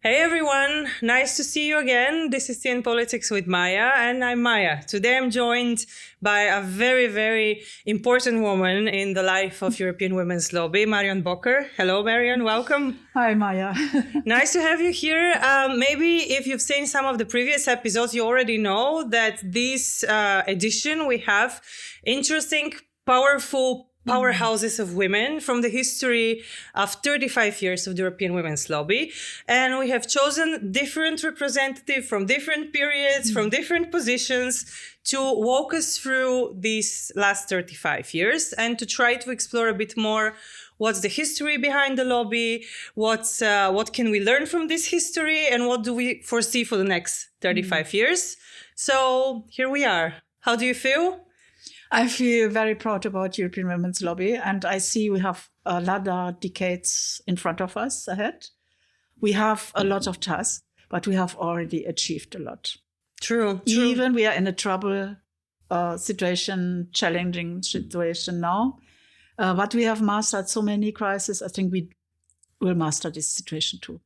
Hey everyone, nice to see you again. This is Tea and Politics with Maya, and I'm Maya. Today I'm joined by a very, very important woman in the life of European women's lobby, Marion Böker. Hello, Marion, welcome. Hi, Maya. Nice to have you here. Maybe if you've seen some of the previous episodes, you already know that this edition we have interesting, powerful powerhouses of women from the history of 35 years of the European Women's Lobby. And we have chosen different representatives from different periods, from different positions to walk us through these last 35 years and to try to explore a bit more what's the history behind the lobby, what can we learn from this history, and what do we foresee for the next 35 years. So here we are. How do you feel? I feel very proud about European Women's Lobby, and I see we have a lot of decades in front of us ahead. We have a lot of tasks, but we have already achieved a lot. True. Even we are in a trouble situation, challenging situation now, but we have mastered so many crises. I think we will master this situation too.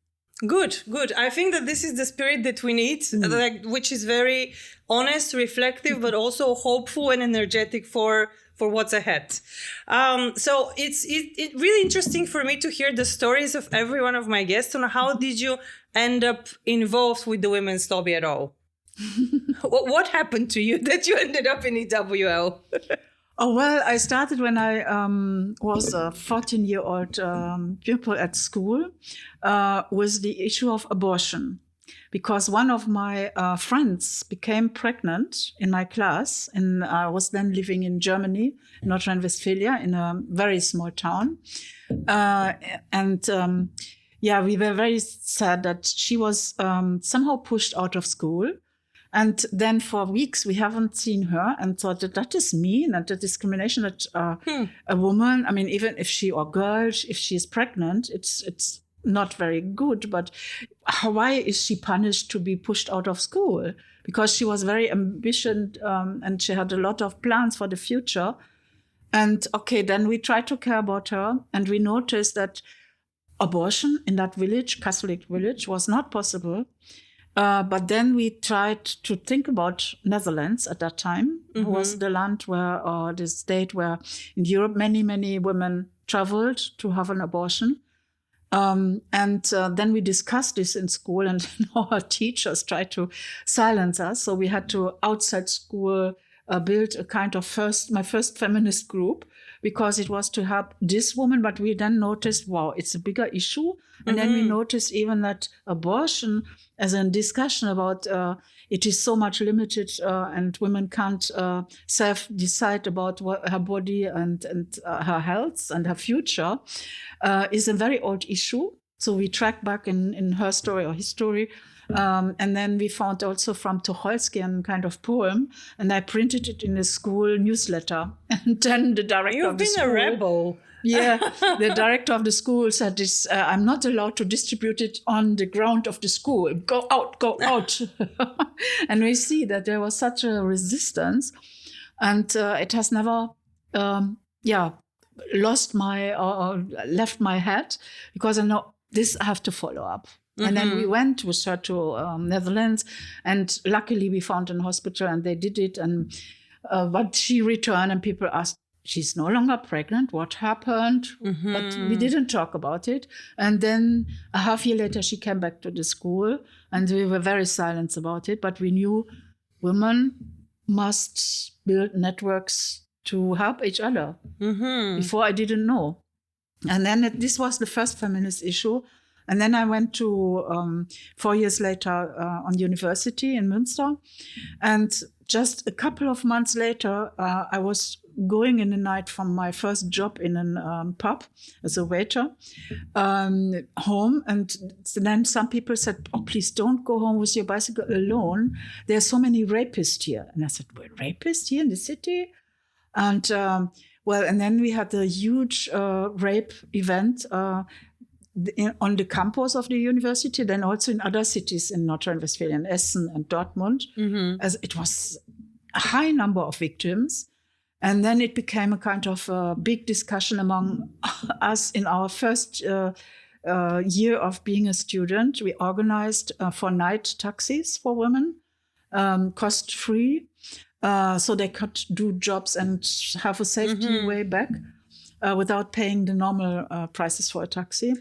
Good. I think that this is the spirit that we need, which is very honest, reflective, but also hopeful and energetic for what's ahead. So it's really interesting for me to hear the stories of every one of my guests on how did you end up involved with the women's lobby at all? What happened to you that you ended up in EWL? Oh, well, I started when I was a 14-year-old pupil at school with the issue of abortion, because one of my friends became pregnant in my class, and I was then living in Germany, North Rhine-Westphalia, in a very small town. We were very sad that she was somehow pushed out of school. And then for weeks, we haven't seen her and thought that is mean and the discrimination that a woman, I mean, even if she or girl, if she is pregnant, it's not very good. But why is she punished to be pushed out of school? Because she was very ambitious and she had a lot of plans for the future. And then we tried to care about her, and we noticed that abortion in that village, Catholic village, was not possible. But then we tried to think about Netherlands at that time, was the land where, or the state where in Europe many women traveled to have an abortion. Then we discussed this in school, and our teachers tried to silence us. So we had to, outside school, build a kind of my first feminist group, because it was to help this woman. But we then noticed, wow, it's a bigger issue. And then we noticed even that abortion as a discussion about it is so much limited and women can't self-decide about her body and her health and her future is a very old issue. So we tracked back in her story or his story. And then we found also from Tucholsky a kind of poem, and I printed it in a school newsletter. And then the director of the school... You've been a rebel. Yeah, the director of the school said this, I'm not allowed to distribute it on the ground of the school. Go out. And we see that there was such a resistance, and it has never, lost left my head, because I know this I have to follow up. And then we went with her to Netherlands, and luckily we found a hospital and they did it. And but she returned, and people asked, she's no longer pregnant. What happened? But we didn't talk about it. And then a half year later, she came back to the school, and we were very silent about it. But we knew women must build networks to help each other. Before I didn't know. And then this was the first feminist issue. And then I went to 4 years later on university in Münster. And just a couple of months later, I was going in the night from my first job in a pub as a waiter home. And then some people said, oh, please don't go home with your bicycle alone. There are so many rapists here. And I said, well, rapists here in the city? And and then we had a huge rape event on the campus of the university, then also in other cities in North Rhine-Westphalia, in Essen and Dortmund, as it was a high number of victims. And then it became a kind of big discussion among us in our first year of being a student, we organized for night taxis for women, cost-free, so they could do jobs and have a safety way back without paying the normal prices for a taxi.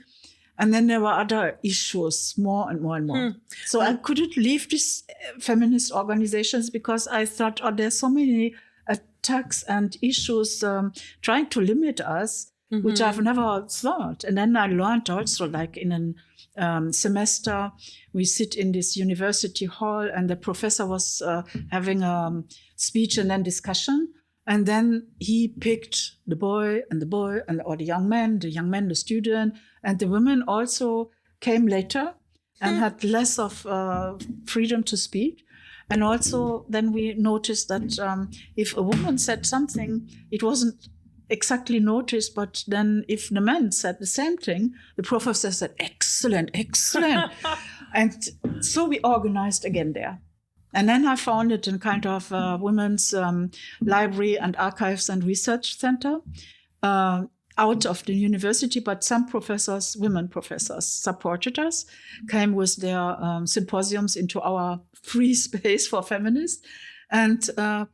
And then there were other issues, more and more and more. So I couldn't leave these feminist organizations because I thought, there's so many attacks and issues trying to limit us, which I've never thought. And then I learned also, like in a semester, we sit in this university hall and the professor was having a speech and then discussion. And then he picked the boy, or the young man, the student, and the women also came later and had less of freedom to speak. And also then we noticed that if a woman said something, it wasn't exactly noticed, but then if the man said the same thing, the professor said, excellent. And so we organized again there. And then I founded a kind of women's library and archives and research center out of the university. But some professors, women professors, supported us, came with their symposiums into our free space for feminists. And I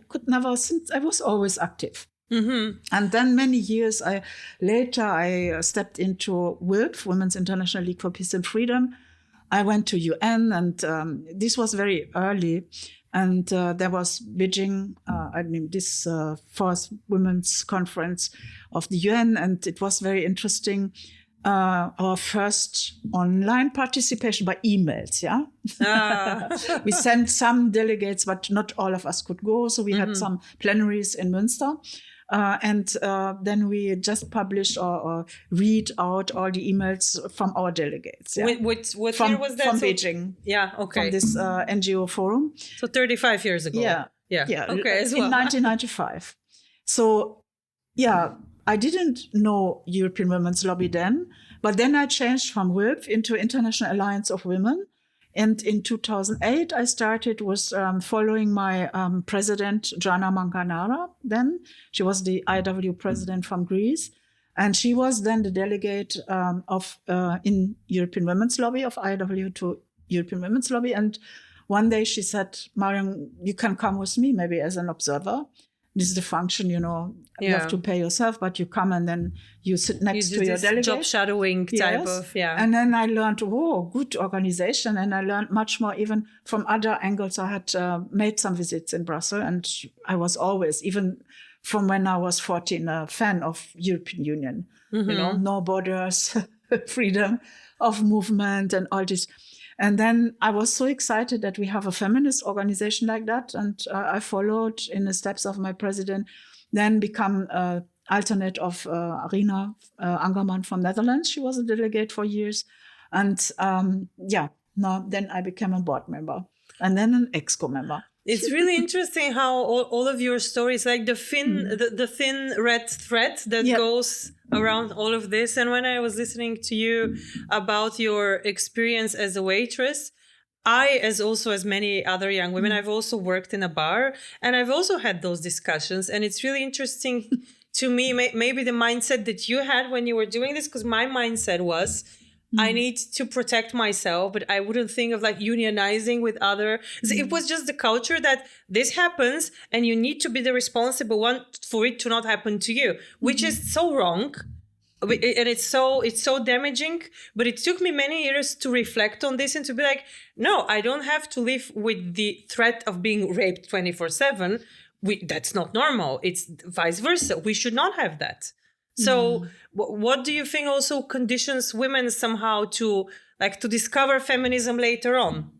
could never, since I was always active. And then many years later, I stepped into WILP, Women's International League for Peace and Freedom. I went to UN, and this was very early. And there was Beijing, this fourth women's conference of the UN, and it was very interesting. Our first online participation by emails, we sent some delegates, but not all of us could go. So we had some plenaries in Münster. And then we just published or read out all the emails from our delegates. Yeah? What year was that? From Beijing. Yeah, okay. From this NGO forum. So 35 years ago. Yeah. Okay, as well. In 1995. So, I didn't know European Women's Lobby then, but then I changed from WILP into International Alliance of Women. And in 2008, I started with following my president, Joanna Manganara, then. She was the IW president from Greece. And she was then the delegate in European Women's Lobby, of IW to European Women's Lobby. And one day she said, Marion, you can come with me maybe as an observer. This is the function, you have to pay yourself, but you come and then you sit next to your delegate. Job shadowing type of, And then I learned, good organization. And I learned much more even from other angles. I had made some visits in Brussels, and I was always, even from when I was 14, a fan of European Union. No borders, freedom of movement and all this. And then I was so excited that we have a feminist organization like that. And I followed in the steps of my president, then become alternate of Arina Angerman from Netherlands. She was a delegate for years. And then I became a board member and then an EXCO member. It's really interesting how all of your stories, like the thin red thread that goes around all of this. And when I was listening to you about your experience as a waitress, as many other young women, I've also worked in a bar, and I've also had those discussions. And it's really interesting to me, maybe the mindset that you had when you were doing this, because my mindset was, I need to protect myself, but I wouldn't think of like unionizing with other. It was just the culture that this happens and you need to be the responsible one for it to not happen to you, which is so wrong. And it's so damaging. But it took me many years to reflect on this and to be like, no, I don't have to live with the threat of being raped 24/7. That's not normal. It's vice versa. We should not have that. So what do you think also conditions women somehow to discover feminism later on?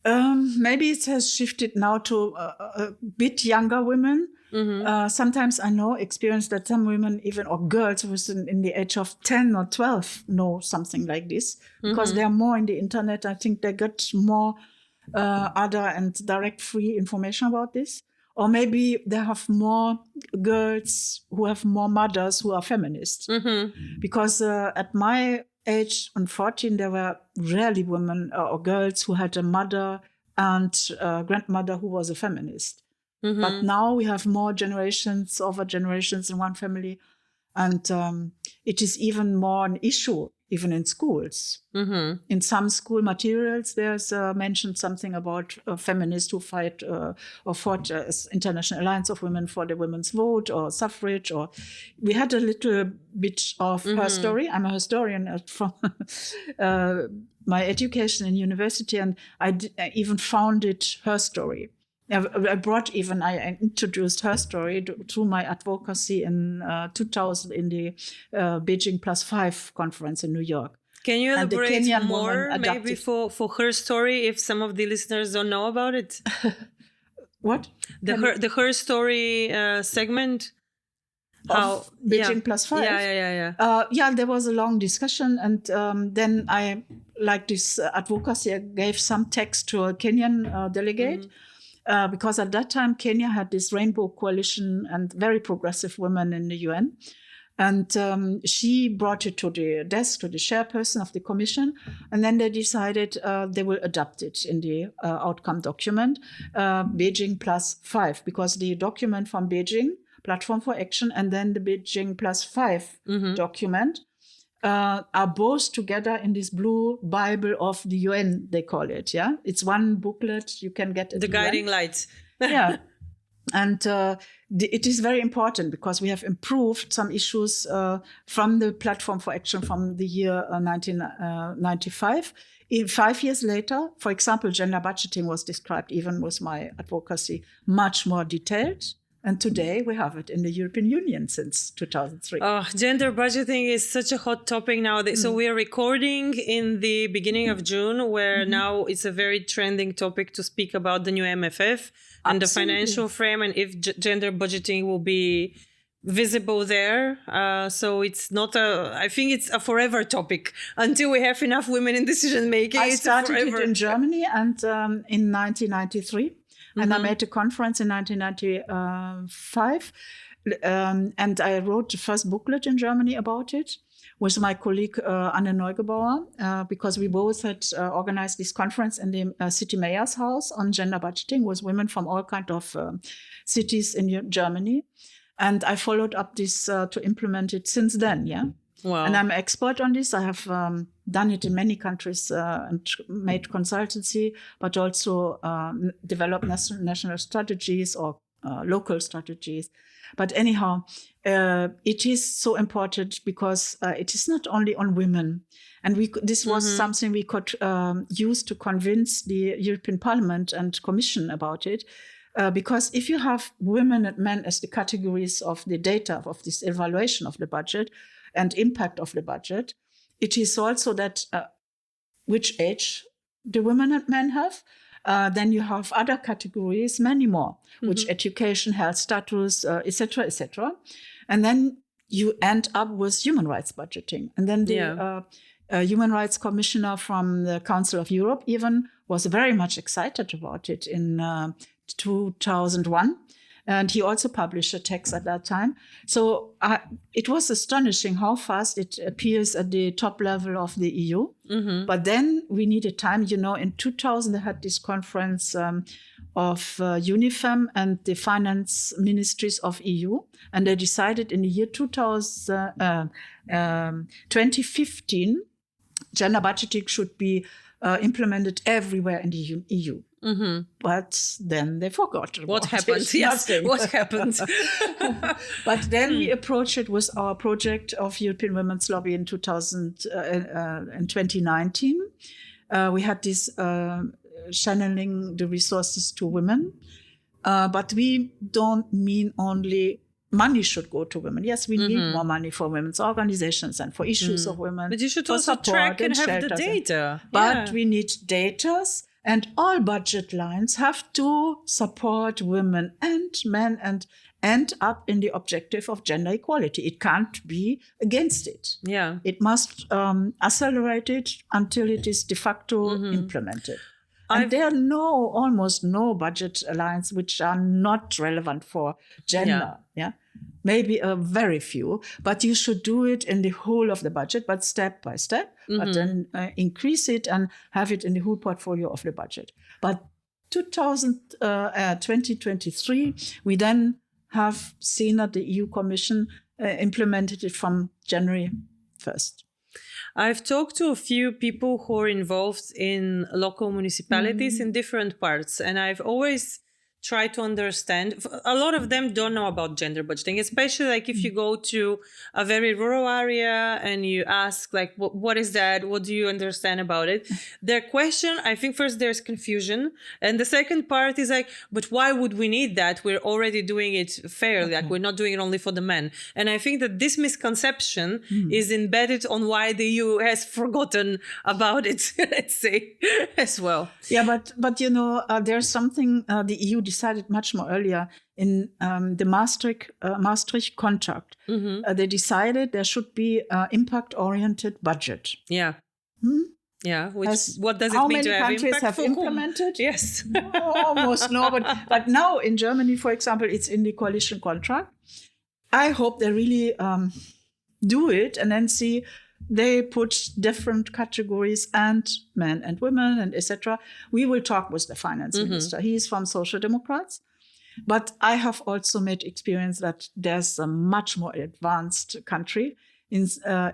Maybe it has shifted now to a bit younger women. Sometimes I experience that some women, even or girls within in the age of 10 or 12 know something like this because they're more in the internet. I think they get more other and direct free information about this. Or maybe they have more girls who have more mothers who are feminists. Because at my age, on 14, there were rarely women or girls who had a mother and a grandmother who was a feminist. But now we have more generations over generations in one family. And it is even more an issue, even in schools. Mm-hmm. In some school materials, there's mentioned something about feminists who fight or fought as International Alliance of Women for the women's vote or suffrage. Or we had a little bit of her story. I'm a historian from my education in university, and I even founded her story. I introduced her story through my advocacy in 2000 in the Beijing +5 conference in New York. Can you elaborate more, woman maybe for her story, if some of the listeners don't know about it? What? The her story segment? Of Beijing +5? Yeah. There was a long discussion, and then I, like this advocacy, I gave some text to a Kenyan delegate. Because at that time, Kenya had this rainbow coalition and very progressive women in the UN. And she brought it to the desk, to the chairperson of the commission. And then they decided they will adopt it in the outcome document, Beijing +5, because the document from Beijing, Platform for Action, and then the Beijing +5 document are both together in this blue Bible of the UN, they call it. Yeah, it's one booklet you can get. The guiding lights. Yeah, and it is very important because we have improved some issues from the Platform for Action from the year 1995. 5 years later, for example, gender budgeting was described, even with my advocacy, much more detailed. And today we have it in the European Union since 2003. Oh, gender budgeting is such a hot topic nowadays. So we are recording in the beginning of June, where now it's a very trending topic to speak about the new MFF and the financial frame, and if gender budgeting will be visible there. So it's not I think it's a forever topic until we have enough women in decision making. I started it in Germany and in 1993. And I made a conference in 1995. And I wrote the first booklet in Germany about it with my colleague Anne Neugebauer, because we both had organized this conference in the city mayor's house on gender budgeting with women from all kinds of cities in Germany. And I followed up this to implement it since then, yeah. Wow. And I'm an expert on this. I have done it in many countries and made consultancy, but also developed national strategies or local strategies. But anyhow, it is so important because it is not only on women. And this was something we could use to convince the European Parliament and Commission about it. Because if you have women and men as the categories of the data of this evaluation of the budget and impact of the budget, it is also that which age the women and men have. Then you have other categories, many more, which education, health status, etc., etc. And then you end up with human rights budgeting. And then the Human Rights Commissioner from the Council of Europe even was very much excited about it in 2001. And he also published a text at that time. So it was astonishing how fast it appears at the top level of the EU. But then we needed time. You know, in 2000, they had this conference of UNIFEM and the finance ministries of EU. And they decided in the year 2015, gender budgeting should be implemented everywhere in the EU. But then they forgot. What happened? Yes, what happened? But then we approached it with our project of European Women's Lobby in 2019. We had this channeling the resources to women. But we don't mean only money should go to women. Yes, we need more money for women's organizations and for issues of women. But you should also track and have the data. But we need data. And all budget lines have to support women and men and end up in the objective of gender equality. It can't be against it. Yeah. It must accelerate it until it is de facto implemented. And there are almost no budget lines which are not relevant for gender. Yeah. Maybe a very few, but you should do it in the whole of the budget, but step by step, but then increase it and have it in the whole portfolio of the budget. But 2023, we then have seen that the EU Commission implemented it from January 1st. I've talked to a few people who are involved in local municipalities in different parts, and I've always try to understand. A lot of them don't know about gender budgeting, especially like if you go to a very rural area and you ask like, what is that? What do you understand about it? Their question, I think first there's confusion. And the second part is like, but why would we need that? We're already doing it fairly. Like we're not doing it only for the men. And I think that this misconception is embedded on why the EU has forgotten about it, let's say, as well. Yeah, but you know, there's something the EU decided much more earlier in the Maastricht contract. They decided there should be an impact-oriented budget. Yeah. Yeah. What does it mean to have How many countries have implemented? Yes. Almost no. But now in Germany, for example, it's in the coalition contract. I hope they really do it and then see they put different categories and men and women and etc. We will talk with the finance minister. He is from Social Democrats. But I have also made experience that there's a much more advanced country in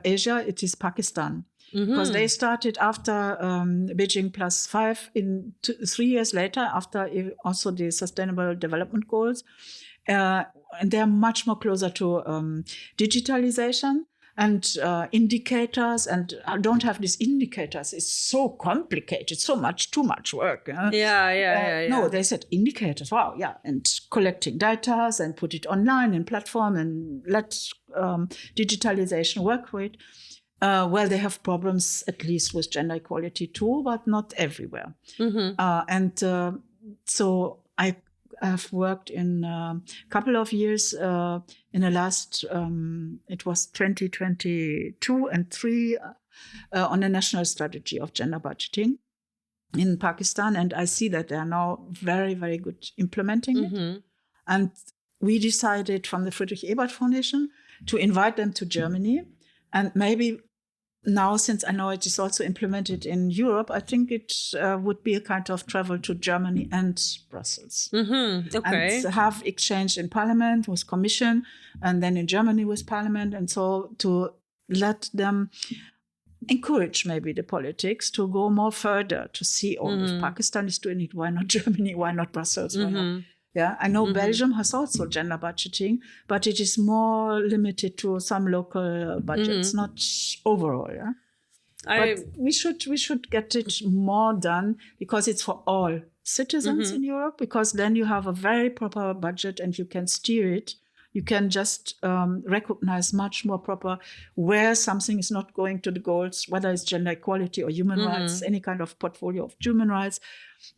Asia. It is Pakistan. Because they started after Beijing +5 in 3 years later, after also the Sustainable Development Goals. And they're much more closer to digitalization. And indicators, and I don't have these indicators. It's so complicated, too much work. Yeah. No, they said indicators. Wow, yeah, and collecting data and put it online in platform and let digitalization work with it. Well, they have problems at least with gender equality too, but not everywhere. So I've worked in a couple of years in the last, it was 2022 and 3 on a national strategy of gender budgeting in Pakistan. And I see that they are now very, very good implementing it. And we decided from the Friedrich Ebert Foundation to invite them to Germany. And maybe now, since I know it is also implemented in Europe, I think it would be a kind of travel to Germany and Brussels. Okay. And have exchange in Parliament with Commission, and then in Germany with Parliament. And so to let them encourage maybe the politics to go more further, to see, if Pakistan is doing it, why not Germany? Why not Brussels? Why not? Yeah, I know Belgium has also gender budgeting, but it is more limited to some local budgets, not overall. Yeah, but we should get it more done because it's for all citizens in Europe. Because then you have a very proper budget and you can steer it. You can just recognize much more proper where something is not going to the goals, whether it's gender equality or human rights, any kind of portfolio of human rights.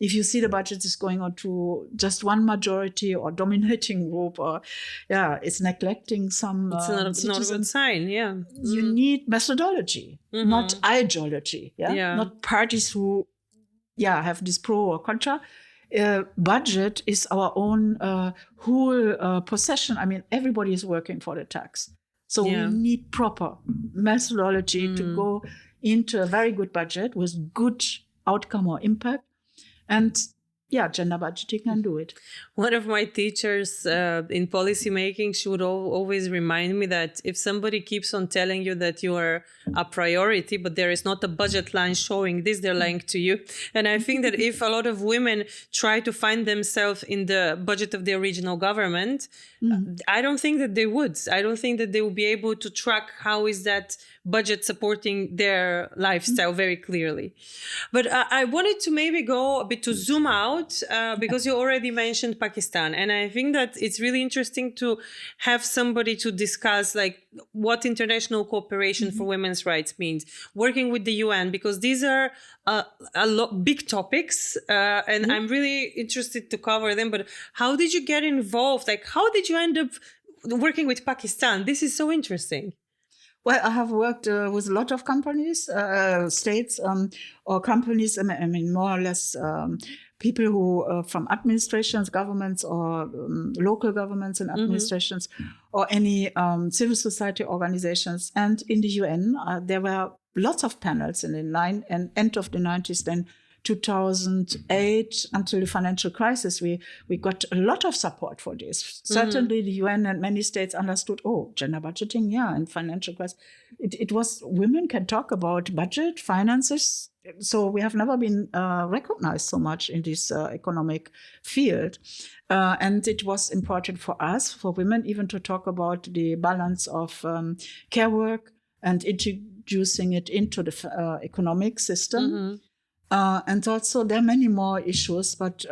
If you see the budget is going on to just one majority or dominating group, or it's neglecting some it's not a good sign. Yeah, you need methodology, not ideology. Not parties who have this pro or contra. Budget is our own whole possession. I mean, everybody is working for the tax, so we need proper methodology to go into a very good budget with good outcome or impact. And gender budgeting can do it. One of my teachers in policy making, she would always remind me that if somebody keeps on telling you that you are a priority, but there is not a budget line showing this, they're lying to you. And I think that if a lot of women try to find themselves in the budget of their regional government, I don't think that they would. I don't think that they will be able to track how is that budget supporting their lifestyle very clearly. But I wanted to maybe go a bit to zoom out because you already mentioned Pakistan. And I think that it's really interesting to have somebody to discuss like what international cooperation for women's rights means, working with the UN, because these are big topics and I'm really interested to cover them. But how did you get involved? Like, how did you end up working with Pakistan? This is so interesting. Well, I have worked with a lot of companies, states or companies, I mean, more or less people who from administrations, governments or local governments and administrations or any civil society organizations. And in the UN, there were lots of panels in the end of the 90s then 2008 until the financial crisis, we got a lot of support for this. Certainly the UN and many states understood, gender budgeting, and financial crisis. It was, women can talk about budget, finances. So we have never been recognized so much in this economic field. And it was important for us, for women, even to talk about the balance of care work and introducing it into the economic system. And also there are many more issues, but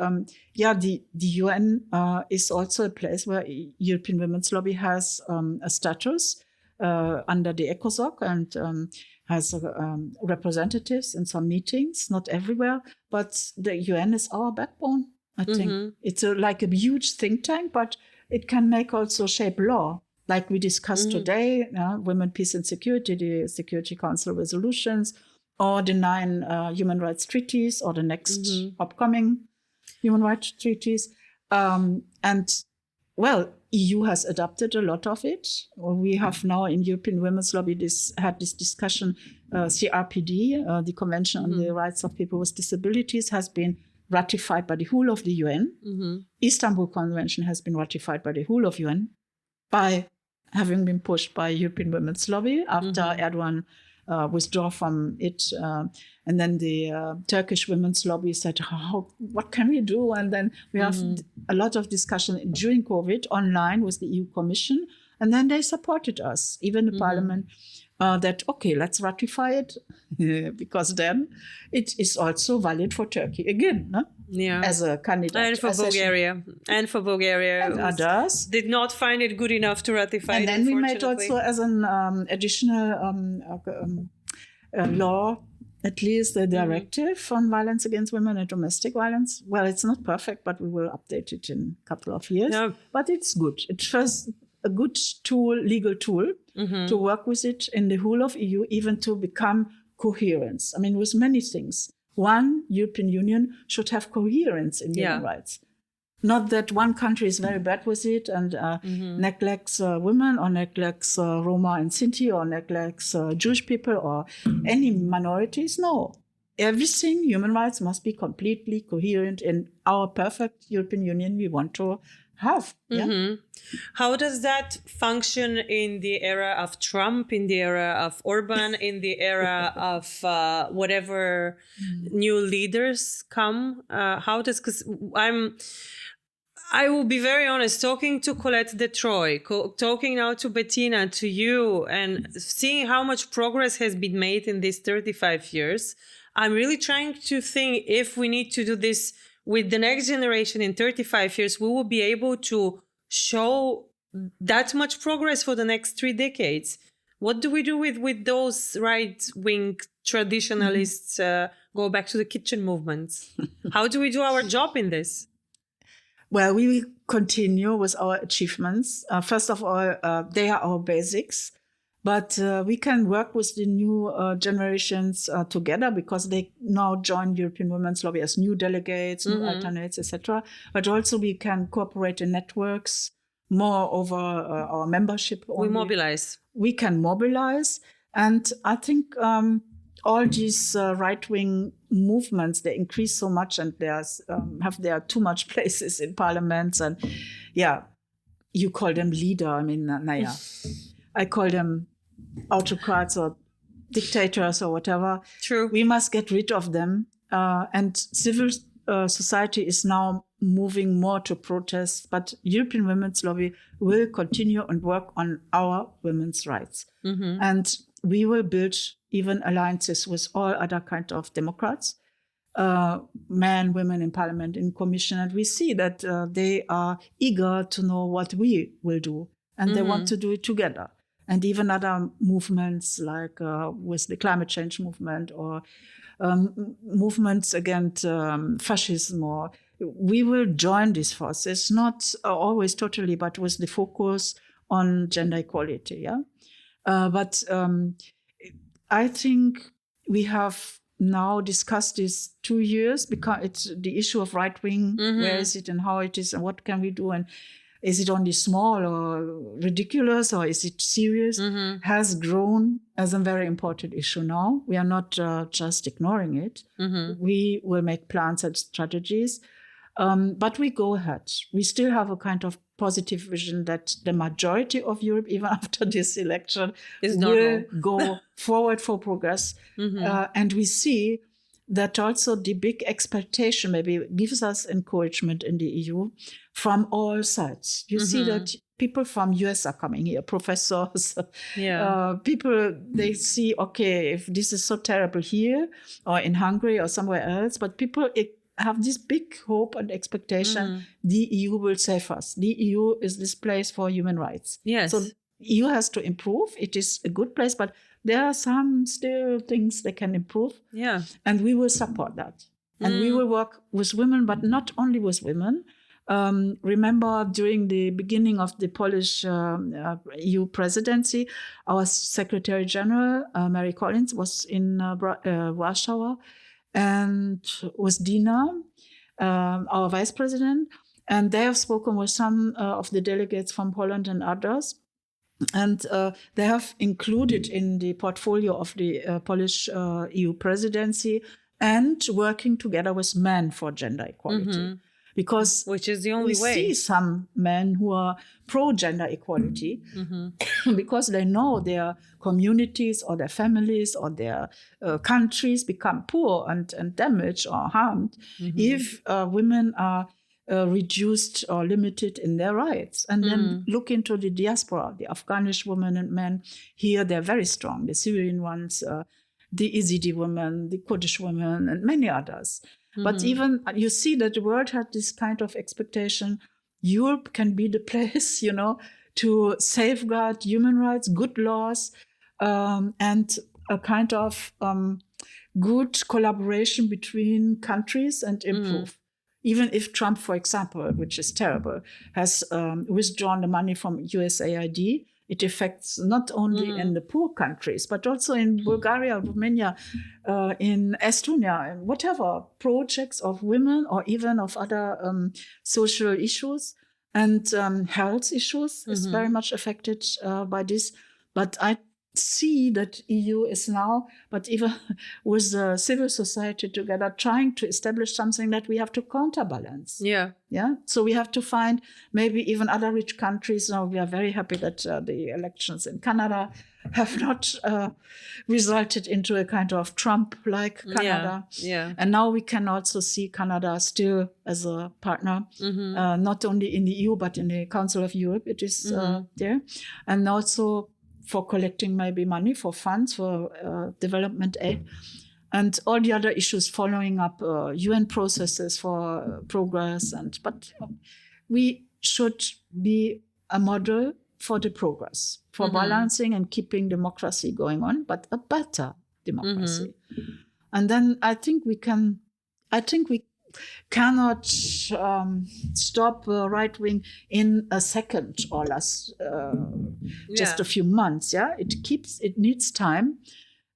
the UN is also a place where European Women's Lobby has a status under the ECOSOC and has representatives in some meetings, not everywhere, but the UN is our backbone, I think. It's like a huge think tank, but it can make also shape law. Like we discussed today, Women, Peace and Security, the Security Council resolutions, or the 9 human rights treaties, or the next upcoming human rights treaties. EU has adopted a lot of it. We have now in European Women's Lobby had this discussion, CRPD, the Convention on the Rights of People with Disabilities, has been ratified by the whole of the UN. Istanbul Convention has been ratified by the whole of UN, by having been pushed by European Women's Lobby after Erdogan withdraw from it. And then the Turkish Women's Lobby said, what can we do? And then we have a lot of discussion during COVID online with the EU Commission. And then they supported us, even the Parliament, that, okay, let's ratify it, because then it is also valid for Turkey again, no? As a candidate. And for Bulgaria. And for Bulgaria. And others. Did not find it good enough to ratify and it, then we made also as an additional law, at least a directive on violence against women and domestic violence. Well, it's not perfect, but we will update it in a couple of years. Yeah. But it's good. It was a good tool, legal tool, to work with it in the whole of EU, even to become coherence. I mean, with many things. One, European Union should have coherence in human rights. Not that one country is very bad with it and neglects women, or neglects Roma and Sinti, or neglects Jewish people or any minorities. No. Everything, human rights, must be completely coherent in our perfect European Union we want to have. How does that function in the era of Trump, in the era of Orban, in the era of whatever new leaders come? Because I will be very honest, talking to Colette Detroit, talking now to Bettina, to you, and seeing how much progress has been made in these 35 years, I'm really trying to think, if we need to do this with the next generation in 35 years, we will be able to show that much progress for the next 3 decades. What do we do with those right-wing traditionalists, go back to the kitchen movements? How do we do our job in this? Well, we will continue with our achievements. First of all, they are our basics. But we can work with the new generations together, because they now join European Women's Lobby as new delegates, new alternates, etc. But also we can cooperate in networks more over our membership. We mobilize. We can mobilize. And I think all these right-wing movements, they increase so much, and there are too much places in parliaments. And you call them leader. I mean, I call them autocrats or dictators or whatever. True. We must get rid of them. And civil society is now moving more to protest, but European Women's Lobby will continue and work on our women's rights. And we will build even alliances with all other kinds of democrats, men, women in parliament, in commission. And we see that they are eager to know what we will do, and they want to do it together. And even other movements like with the climate change movement, or movements against fascism, or we will join these forces, not always totally, but with the focus on gender equality. But I think we have now discussed this 2 years, because it's the issue of right wing, where is it and how it is and what can we do. And is it only small or ridiculous, or is it serious, has grown as a very important issue now. We are not just ignoring it. We will make plans and strategies, but we go ahead. We still have a kind of positive vision that the majority of Europe, even after this election, will go forward for progress. And we see that also the big expectation maybe gives us encouragement in the EU from all sides. You see that people from US are coming here, professors, people, they see, okay, if this is so terrible here or in Hungary or somewhere else, but people have this big hope and expectation the EU will save us. The EU is this place for human rights. Yes. So EU has to improve. It is a good place, but there are some still things they can improve. Yeah. And we will support that. And we will work with women, but not only with women. Remember, during the beginning of the Polish EU presidency, our Secretary General, Mary Collins, was in Warsaw, and was Dina, our Vice President. And they have spoken with some of the delegates from Poland and others. And they have included in the portfolio of the Polish EU presidency and working together with men for gender equality. Because which is the only way. We see some men who are pro-gender equality because they know their communities or their families or their countries become poor and damaged or harmed if women are reduced or limited in their rights. And then look into the diaspora, the Afghanish women and men. Here they're very strong, the Syrian ones, the Yazidi women, the Kurdish women, and many others. But even you see that the world had this kind of expectation. Europe can be the place, to safeguard human rights, good laws, and a kind of good collaboration between countries and improve. Even if Trump, for example, which is terrible, has withdrawn the money from USAID, it affects not only in the poor countries, but also in Bulgaria, Romania, in Estonia, and whatever projects of women or even of other social issues and health issues is very much affected by this. But I see that EU is now, but even with civil society together, trying to establish something that we have to counterbalance. Yeah. So we have to find maybe even other rich countries. Now we are very happy that the elections in Canada have not resulted into a kind of Trump-like Canada. And now we can also see Canada still as a partner, not only in the EU, but in the Council of Europe. It is there. And also for collecting maybe money for funds for development aid and all the other issues, following up UN processes for progress. But we should be a model for the progress, for balancing and keeping democracy going on, but a better democracy. And then I think we cannot stop right wing in a second or less, just a few months. It needs time,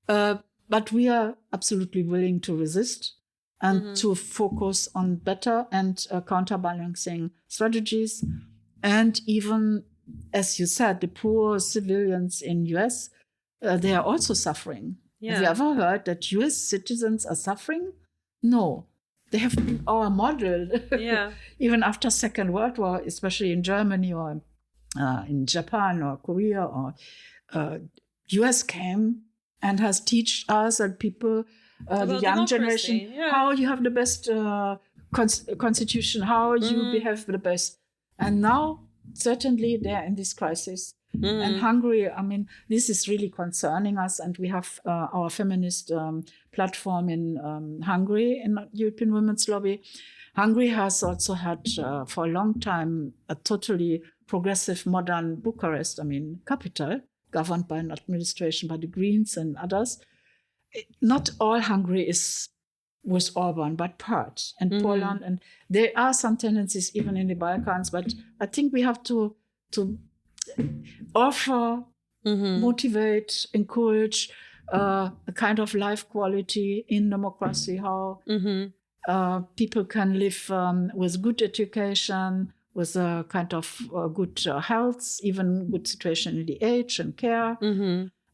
but we are absolutely willing to resist and to focus on better and counterbalancing strategies. And even, as you said, the poor civilians in US, they are also suffering. Have you ever heard that US citizens are suffering? No. They have been our model, even after Second World War, especially in Germany or in Japan or Korea or US came and has taught us and people, the young generation, how you have the best constitution, how you behave the best. And now, certainly, they are in this crisis. And Hungary, this is really concerning us. And we have our feminist platform in Hungary, in European Women's Lobby. Hungary has also had for a long time a totally progressive, modern Bucharest, capital, governed by an administration by the Greens and others. Not all Hungary is with Orban, but part, and Poland. And there are some tendencies even in the Balkans, but I think we have to offer, motivate, encourage a kind of life quality in democracy, how people can live with good education, with a kind of good health, even good situation in the age and care,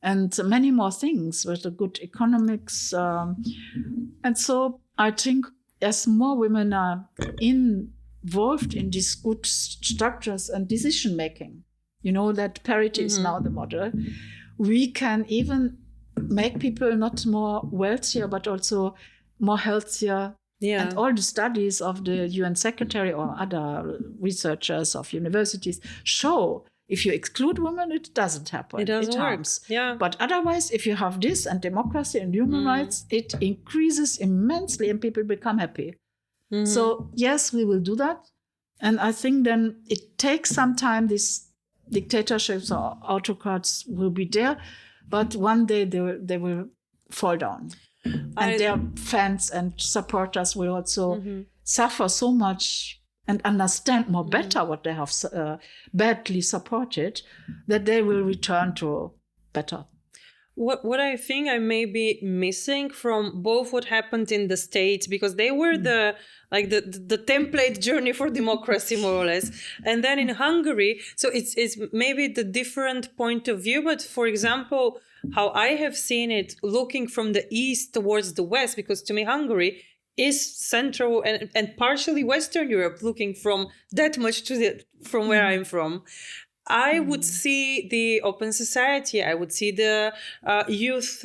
and many more things with a good economics. And so I think as more women are involved in these good structures and decision making, that parity is now the model, we can even make people not more wealthier, but also more healthier. Yeah. And all the studies of the UN Secretary or other researchers of universities show if you exclude women, it doesn't happen. It doesn't work. Harms. Yeah. But otherwise, if you have this and democracy and human rights, it increases immensely and people become happy. So yes, we will do that. And I think then it takes some time. These dictatorships or autocrats will be there, but one day they will fall down. And their fans and supporters will also suffer so much and understand more better what they have badly supported, that they will return to better. What I think I may be missing from both what happened in the States, because they were the template journey for democracy, more or less, and then in Hungary, so it's maybe the different point of view. But for example, how I have seen it looking from the east towards the west, because to me Hungary is Central and partially Western Europe, looking from that much from where I'm from. I would see the open society. I would see the youth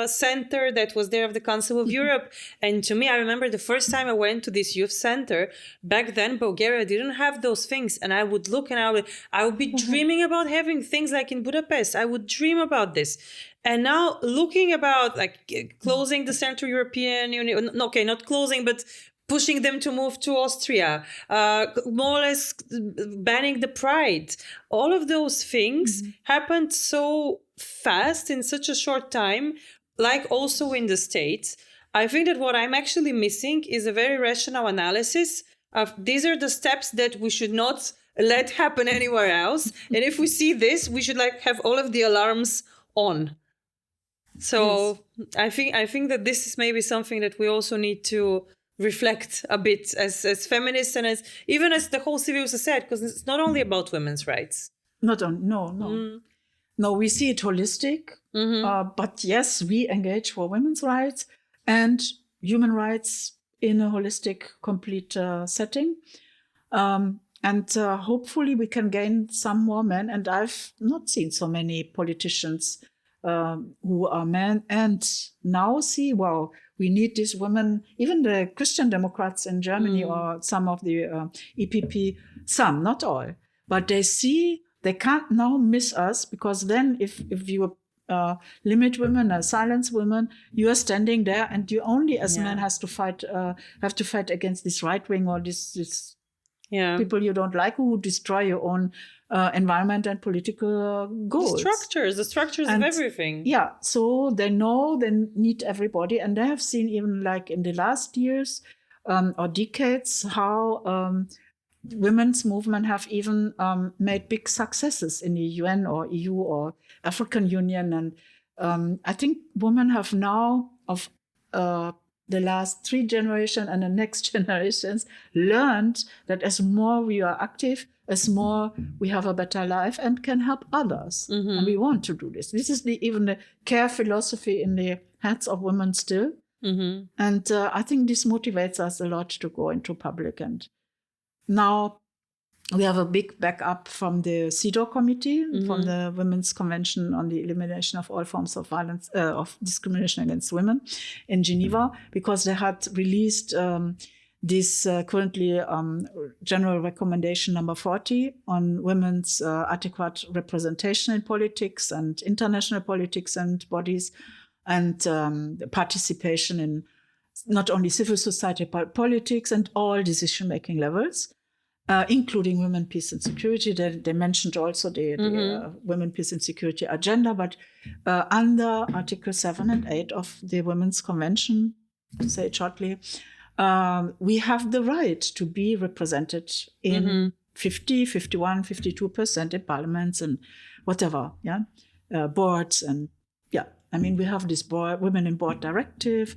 center that was there of the Council of Europe. And to me, I remember the first time I went to this youth center, back then Bulgaria didn't have those things. And I would look and I would be dreaming about having things like in Budapest. I would dream about this. And now looking about like closing the Central European Union, okay, not closing, but pushing them to move to Austria, more or less banning the Pride. All of those things happened so fast in such a short time, like also in the States. I think that what I'm actually missing is a very rational analysis of these are the steps that we should not let happen anywhere else. And if we see this, we should have all of the alarms on. So yes. I think that this is maybe something that we also need to reflect a bit as feminists and as even as the whole civil society, because it's not only about women's rights. No, we see it holistic, but yes, we engage for women's rights and human rights in a holistic, complete setting. And hopefully we can gain some more men. And I've not seen so many politicians who are men and now see, wow, we need these women, even the Christian Democrats in Germany or some of the EPP, some, not all, but they see they can't now miss us, because then if you limit women, silence women, you are standing there and you only as men have to fight against this right wing or this people you don't like who destroy your own environment and political goals. The structures of everything. Yeah, so they know they need everybody, and they have seen even like in the last years or decades how women's movement have even made big successes in the UN or EU or African Union. And I think women have now of the last 3 generations and the next generations learned that as more we are active, as more we have a better life and can help others. And we want to do this. This is even the care philosophy in the heads of women still. And I think this motivates us a lot to go into public. And now we have a big backup from the CEDAW committee, from the Women's Convention on the Elimination of All Forms of Violence, of Discrimination Against Women in Geneva, because they had released this currently General Recommendation number 40 on women's adequate representation in politics and international politics and bodies, and participation in not only civil society, but politics and all decision-making levels. Including women, peace and security. They mentioned also the women, peace and security agenda, but under Article 7 and 8 of the Women's Convention, to say it shortly, we have the right to be represented in 50, 51, 52% in parliaments and whatever, boards. And I mean, we have this Women in Board Directive.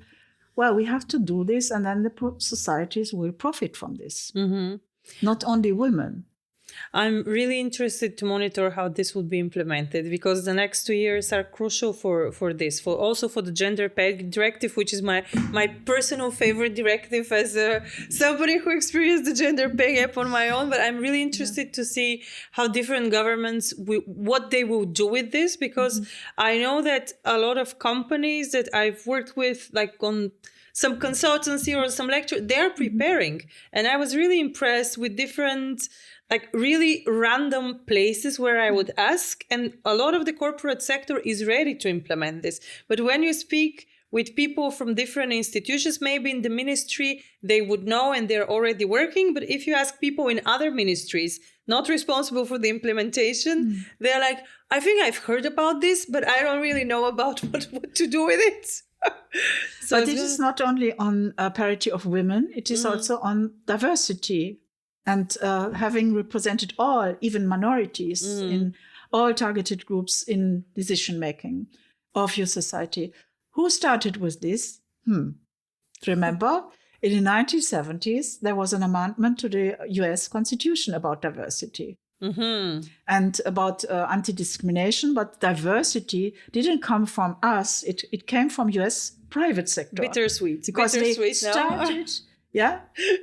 Well, we have to do this, and then the societies will profit from this. not only women. I'm really interested to monitor how this will be implemented, because the next 2 years are crucial for this, for the gender pay directive, which is my personal favorite directive as somebody who experienced the gender pay gap on my own. But I'm really interested to see how different governments what they will do with this, because I know that a lot of companies that I've worked with, like on some consultancy or some lecture, they're preparing. And I was really impressed with different, like really random places where I would ask. And a lot of the corporate sector is ready to implement this. But when you speak with people from different institutions, maybe in the ministry, they would know and they're already working. But if you ask people in other ministries, not responsible for the implementation, they're like, I think I've heard about this, but I don't really know about what to do with it. So but it is not only on parity of women, it is also on diversity and having represented all, even minorities in all targeted groups in decision making of your society. Who started with this? Remember, in the 1970s, there was an amendment to the US Constitution about diversity. And about anti-discrimination, but diversity didn't come from us. It came from US private sector. Bittersweet. Because they started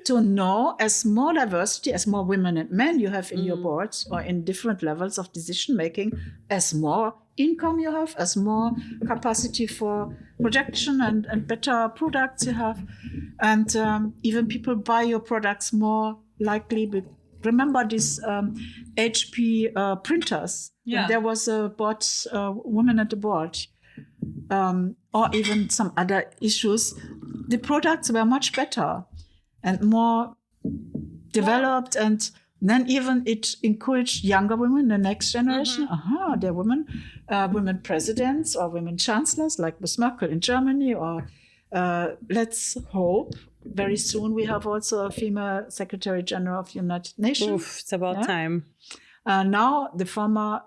to know, as more diversity, as more women and men you have in your boards or in different levels of decision making, as more income you have, as more capacity for projection and better products you have. And even people buy your products more likely. Remember these HP printers? Yeah. There was a board, woman at the board, or even some other issues. The products were much better and more developed, and then even it encouraged younger women, the next generation. There are women presidents or women chancellors, like Ms. Merkel in Germany, or let's hope very soon we have also a female Secretary General of the United Nations. Oof, it's about time. Now the former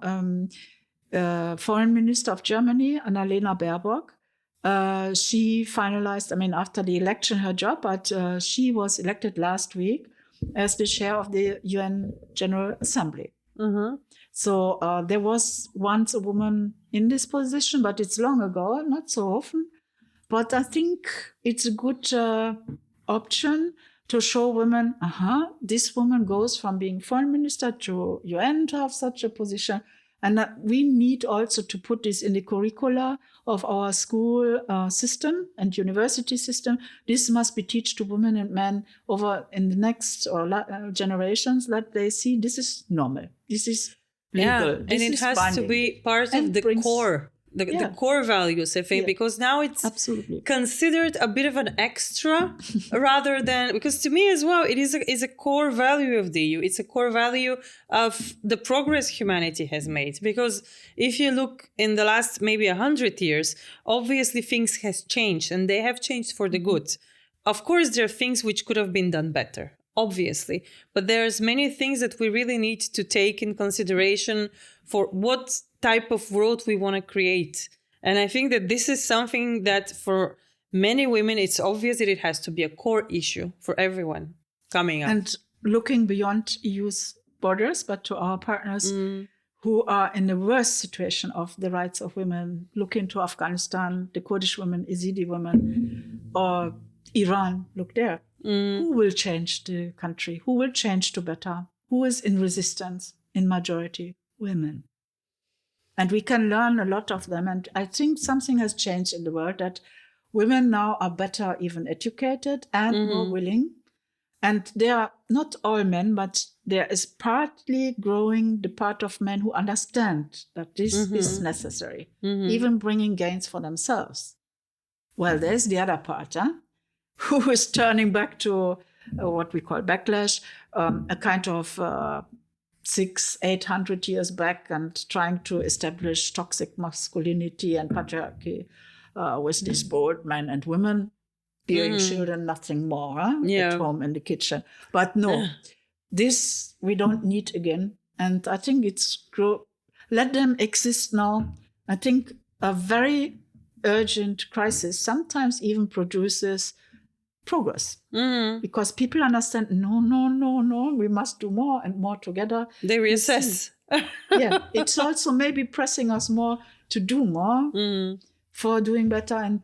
Foreign Minister of Germany, Annalena Baerbock, she finalized, after the election, her job, but she was elected last week as the chair of the UN General Assembly. So there was once a woman in this position, but it's long ago, not so often. But I think it's a good option to show women, this woman goes from being foreign minister to UN to have such a position. And we need also to put this in the curricula of our school system and university system. This must be taught to women and men over in the next generations, that they see this is normal. This is legal. This and it has binding. To be part of the core. The core values, I think, because now it's considered a bit of an extra rather than, because to me as well, it is a core value of the EU. It's a core value of the progress humanity has made. Because if you look in the last maybe 100 years, obviously things has changed, and they have changed for the good. Of course, there are things which could have been done better, obviously, but there's many things that we really need to take in consideration for what type of world we want to create. And I think that this is something that for many women, it's obvious that it has to be a core issue for everyone coming up. And looking beyond EU's borders, but to our partners who are in the worst situation of the rights of women, look into Afghanistan, the Kurdish women, Yazidi women, or Iran, look there. Who will change the country? Who will change to better? Who is in resistance in majority? Women. And we can learn a lot of them. And I think something has changed in the world, that women now are better even educated and more willing. And they are not all men, but there is partly growing the part of men who understand that this is necessary, even bringing gains for themselves. Well, there's the other part, who is turning back to what we call backlash, a kind of 600-800 years back, and trying to establish toxic masculinity and patriarchy with these bold men and women bearing children, nothing more at home in the kitchen. But no, this we don't need again. And I think let them exist now. I think a very urgent crisis sometimes even produces progress. Because people understand, no, we must do more and more together. They reassess. Yeah, it's also maybe pressing us more to do more for doing better. And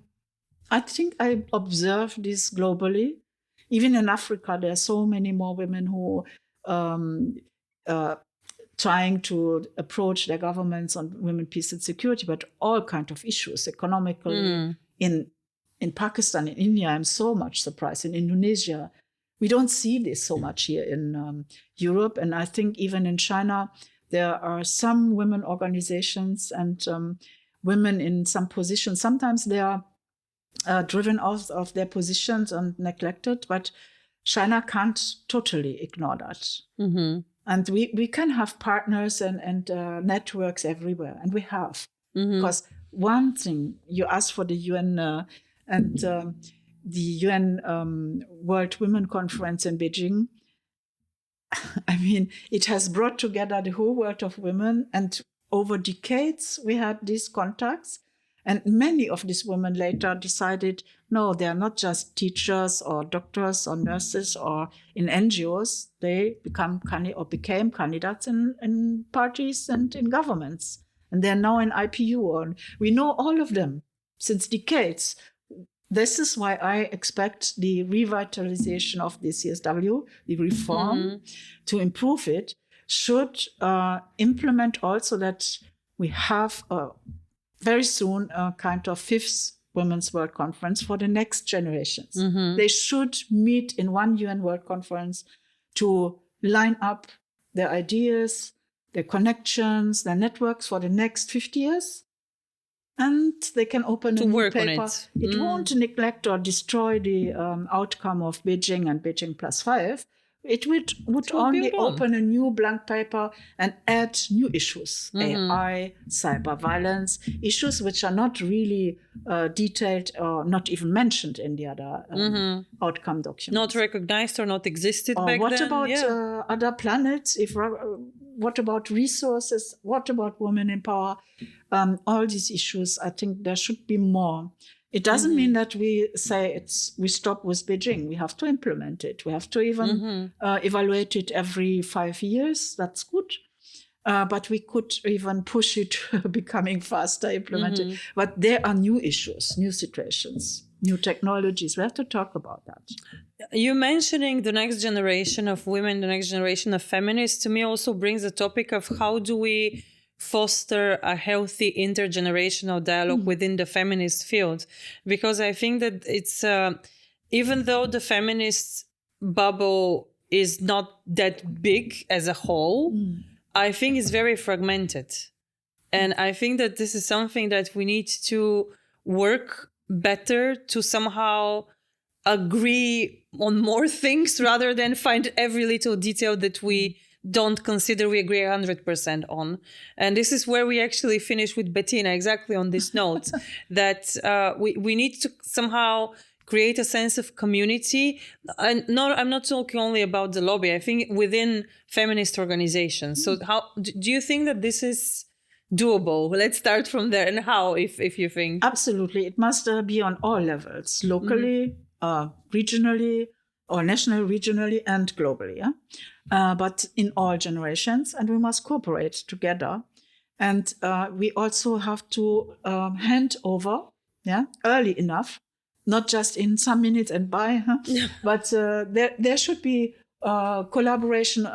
I think I observe this globally. Even in Africa, there are so many more women who trying to approach their governments on women, peace and security, but all kinds of issues, economically. In Pakistan, in India, I'm so much surprised. In Indonesia, we don't see this so much here in Europe. And I think even in China, there are some women organizations and women in some positions. Sometimes they are driven out of their positions and neglected, but China can't totally ignore that. And we can have partners and networks everywhere, and we have. Because one thing, you asked for the UN and the UN World Women Conference in Beijing. I mean, it has brought together the whole world of women, and over decades we had these contacts. And many of these women later decided, no, they are not just teachers or doctors or nurses or in NGOs. They became candidates in parties and in governments. And they're now in IPU. And we know all of them since decades. This is why I expect the revitalization of the CSW, the reform, to improve it, should implement also that we have very soon a kind of 5th Women's World Conference for the next generations. They should meet in one UN World Conference to line up their ideas, their connections, their networks for the next 50 years. And they can open a new paper. It won't neglect or destroy the outcome of Beijing and Beijing +5. It would only open a new blank paper and add new issues, AI, cyber violence, issues which are not really detailed or not even mentioned in the other outcome documents. Not recognized or not existed back then. What about other planets? What about resources? What about women in power? All these issues, I think there should be more. It doesn't mean that we say we stop with Beijing. We have to implement it. We have to even evaluate it every 5 years. That's good. But we could even push it becoming faster implemented. But there are new issues, new situations, new technologies. We have to talk about that. You mentioning the next generation of women, the next generation of feminists, to me also brings the topic of how do we foster a healthy intergenerational dialogue within the feminist field. Because I think that it's, even though the feminist bubble is not that big as a whole, I think it's very fragmented. And I think that this is something that we need to work better to somehow agree on more things rather than find every little detail that we don't consider we agree 100% on. And this is where we actually finish with Bettina, exactly on this note, that we need to somehow create a sense of community. And I'm not talking only about the lobby, I think within feminist organizations. So how do you think that this is doable? Let's start from there. And how, if you think? Absolutely. It must be on all levels, locally, regionally, or national, regionally, and globally. But in all generations, and we must cooperate together. And we also have to hand over early enough, not just in some minutes and by, but there should be collaboration,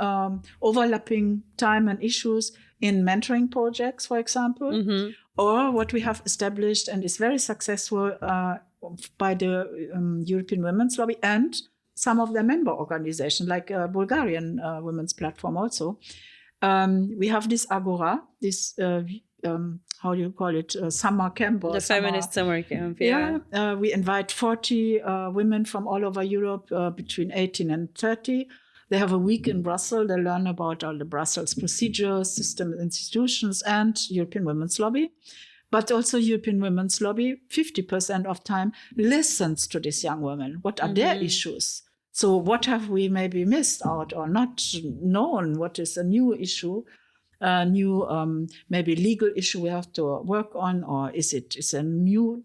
overlapping time and issues in mentoring projects, for example, or what we have established and is very successful by the European Women's Lobby and some of their member organizations, like Bulgarian Women's Platform also. We have this Agora, this, how do you call it, summer camp. The feminist summer camp, we invite 40 women from all over Europe between 18 and 30. They have a week in Brussels. They learn about all the Brussels procedures, systems, institutions, and European Women's Lobby. But also European Women's Lobby, 50% of time listens to these young women. What are their issues? So what have we maybe missed out or not known? What is a new issue? new maybe legal issue we have to work on, or is a new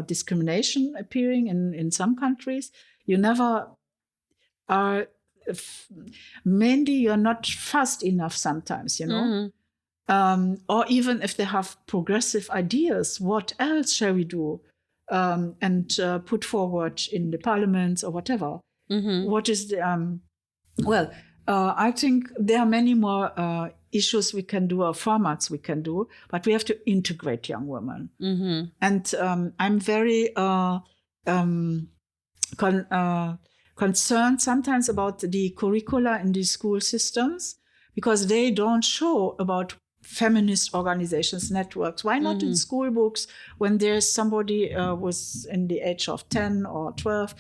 discrimination appearing in some countries? You never are. Mainly, you're not fast enough sometimes, you know. Or even if they have progressive ideas, what else shall we do? And put forward in the parliaments or whatever. What is the I think there are many more issues we can do or formats we can do, but we have to integrate young women. And I'm very concerned sometimes about the curricula in these school systems, because they don't show about feminist organizations, networks. Why not in school books, when there's somebody was in the age of 10 or 12,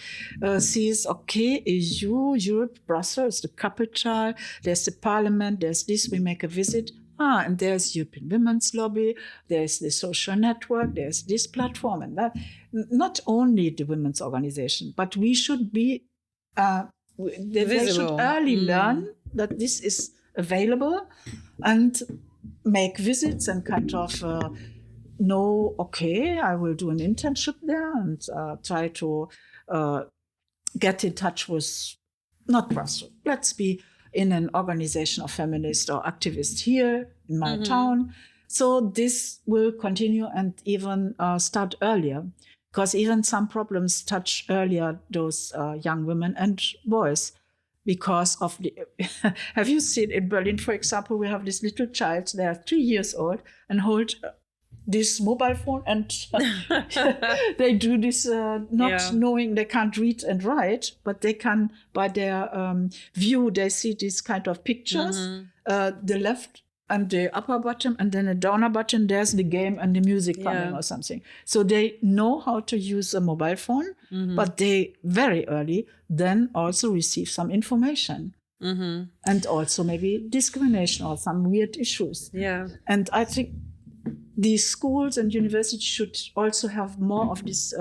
sees, okay, Europe, Brussels, the capital, there's the parliament, there's this, we make a visit. And there's European Women's Lobby, there's the social network, there's this platform and that. Not only the women's organization, but we should be, they should early learn that this is available and make visits and kind of know, okay, I will do an internship there and try to get in touch with, not Brussels, let's be in an organization of feminists or activists here in my town. So this will continue and even start earlier, because even some problems touch earlier those young women and boys. Because of the, have you seen in Berlin, for example, we have this little child, they are 3 years old and hold this mobile phone and they do this knowing they can't read and write, but they can, by their view, they see these kind of pictures, the left and the upper button and then a downer button, there's the game and the music coming or something. So they know how to use a mobile phone, but they very early then also receive some information. And also maybe discrimination or some weird issues. And I think these schools and universities should also have more of these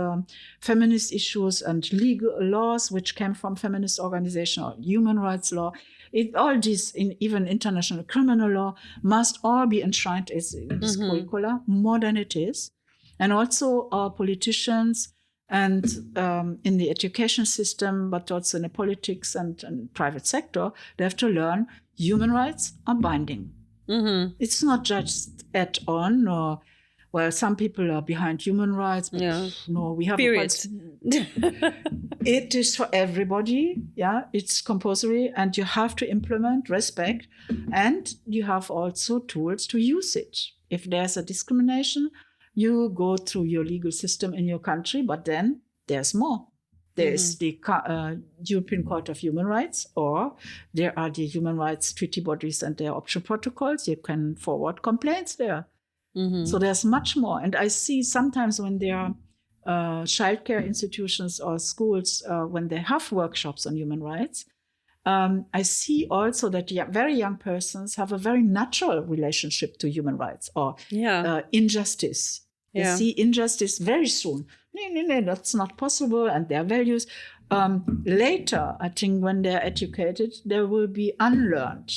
feminist issues and legal laws which came from feminist organization or human rights law. All this, even international criminal law, must all be enshrined in this curricula more than it is. And also our politicians and in the education system, but also in the politics and private sector, they have to learn human rights are binding. It's not just add-on or, well, some people are behind human rights, but no, we have it is for everybody. It's compulsory and you have to implement respect, and you have also tools to use it. If there's a discrimination, you go through your legal system in your country, but then there's more. There's the European Court of Human Rights, or there are the human rights treaty bodies and their option protocols. You can forward complaints there. So there's much more. And I see sometimes when there are childcare institutions or schools, when they have workshops on human rights, I see also that very young persons have a very natural relationship to human rights or injustice. They see injustice very soon. No, that's not possible. And their values. Later, I think when they're educated, they will be unlearned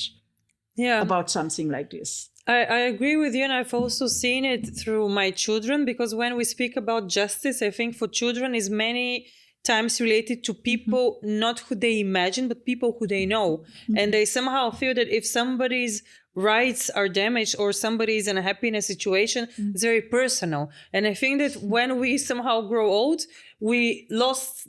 about something like this. I agree with you. And I've also seen it through my children, because when we speak about justice, I think for children is many times related to people, not who they imagine, but people who they know. And they somehow feel that if somebody's rights are damaged or somebody is unhappy in a situation, it's very personal. And I think that when we somehow grow old, we lose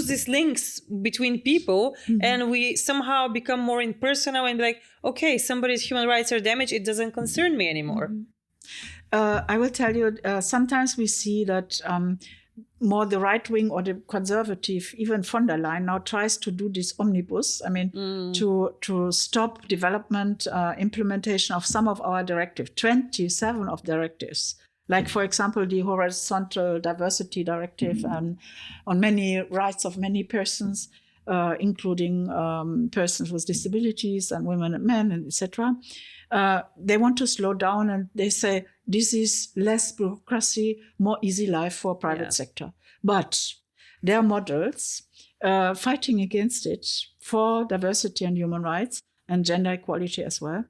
these links between people, and we somehow become more impersonal and be like, okay, somebody's human rights are damaged, it doesn't concern me anymore. I will tell you, sometimes we see that more the right wing or the conservative, even von der Leyen now tries to do this omnibus. I mean, to stop development, implementation of some of our directives, 27 of directives. Like, for example, the horizontal diversity directive on many rights of many persons, including persons with disabilities and women and men, and etc. They want to slow down, and they say this is less bureaucracy, more easy life for private sector. But there are models fighting against it for diversity and human rights and gender equality as well.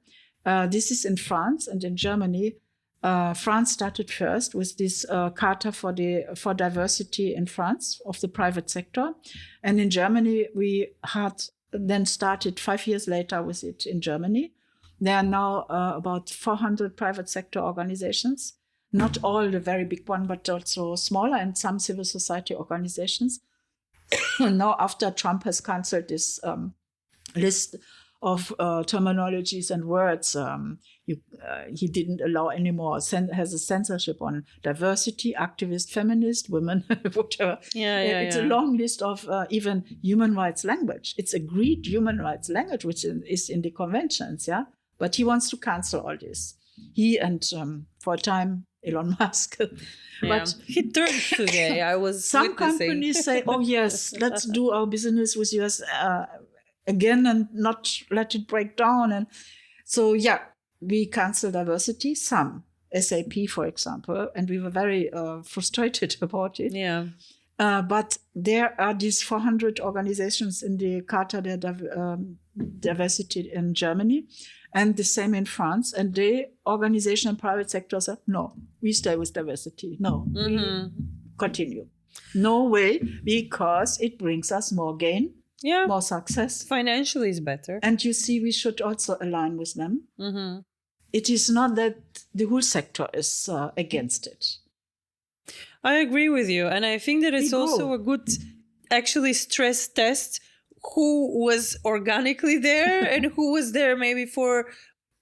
This is in France and in Germany. France started first with this Charter for diversity in France of the private sector. And in Germany, we had then started 5 years later with it in Germany. There are now about 400 private sector organizations, not all the very big one, but also smaller, and some civil society organizations. Now, after Trump has canceled this list of terminologies and words, he didn't allow anymore, has a censorship on diversity, activist, feminist, women, whatever. It's a long list of even human rights language. It's agreed human rights language, which is in the conventions, yeah? But he wants to cancel all this. He and, for a time, Elon Musk. But he turned today. I was some companies say, oh, yes, let's do our business with US again and not let it break down. And so, we cancel diversity, some, SAP, for example, and we were very frustrated about it. Yeah. But there are these 400 organizations in the Charta der Diversity in Germany, and the same in France. And the organization and private sector said, no, we stay with diversity. No, we continue. No way, because it brings us more gain, more success. Financially is better. And you see, we should also align with them. Mm-hmm. It is not that the whole sector is against it. I agree with you. And I think that it's also a good, actually, stress test who was organically there and who was there maybe for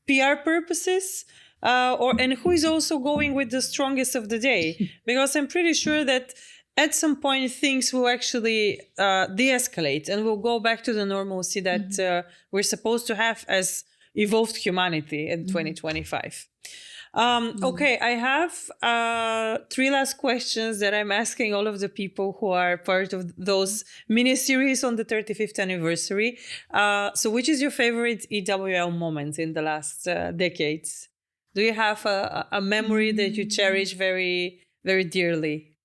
PR purposes, and who is also going with the strongest of the day. Because I'm pretty sure that at some point things will actually de-escalate and we'll go back to the normalcy that we're supposed to have as evolved humanity in 2025. Okay, I have 3 last questions that I'm asking all of the people who are part of those mini-series on the 35th anniversary. So which is your favorite EWL moment in the last decades? Do you have a memory that you cherish very, very dearly?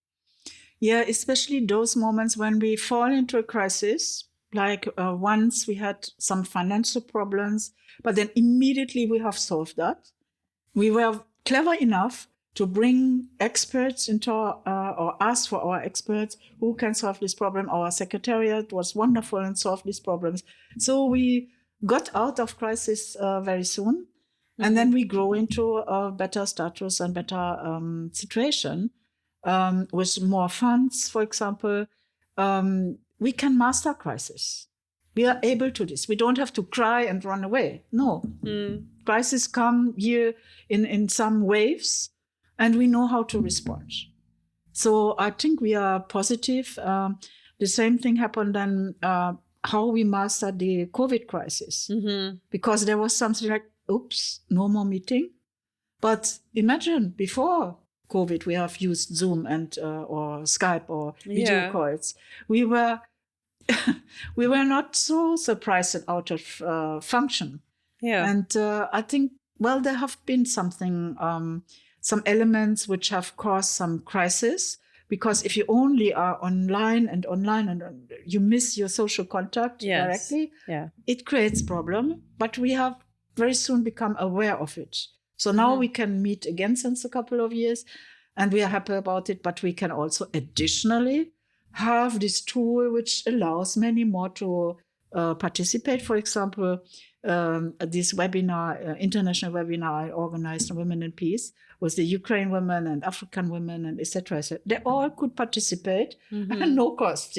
Yeah, especially those moments when we fall into a crisis. Like once we had some financial problems, but then immediately we have solved that. We were clever enough to bring experts into or ask for our experts who can solve this problem. Our secretariat was wonderful and solved these problems. So we got out of crisis very soon. And then we grow into a better status and better situation with more funds, for example. We can master crisis. We are able to this. We don't have to cry and run away. No. Crises come here in some waves, and we know how to respond. So I think we are positive. The same thing happened then how we mastered the COVID crisis. Because there was something like, oops, no more meeting. But imagine before COVID, we have used Zoom and or Skype or video calls. We were not so surprised and out of function. Yeah. And I think, well, there have been some elements which have caused some crisis, because if you only are online and you miss your social contact directly, it creates problem. But we have very soon become aware of it. So now we can meet again since a couple of years, and we are happy about it. But we can also additionally have this tool which allows many more to participate. For example, this webinar, international webinar I organized on Women in Peace, was the Ukraine women and African women and etc. They all could participate at no cost.